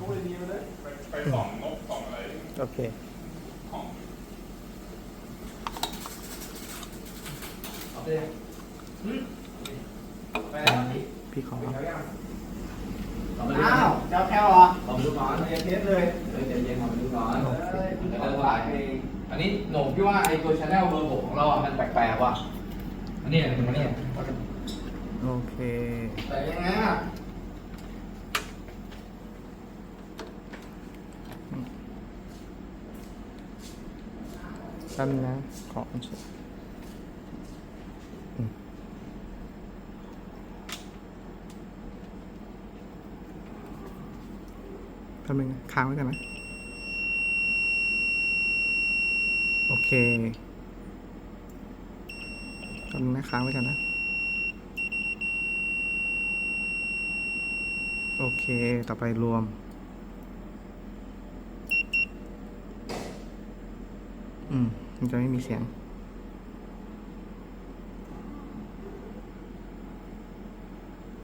ตู้ในนี้ไปเลยไปส่องนกส่องอะไรโอเคของเอาไปเลยไปแล้ว พี่ขอ อ้าวเจ้าแคลเหรอขอดูก่อนเรียนเทสเลยใจเย็นขอดูก่อนอันนี้โหน่งพี่ว่าไอตัวชาแนลเบอร์6ของเราอ่ะมันแปลกๆว่ะอันนี้อะไรมันเนี่ย โอเค แต่ยังไงอ่ะ แป๊บนึงนะขอเช็คแป๊บนึงนะค้างไว้กันนะโอเคแป๊บนึงนะค้างไว้กันนะโอเคต่อไปรวมมันจะไม่มีเสียง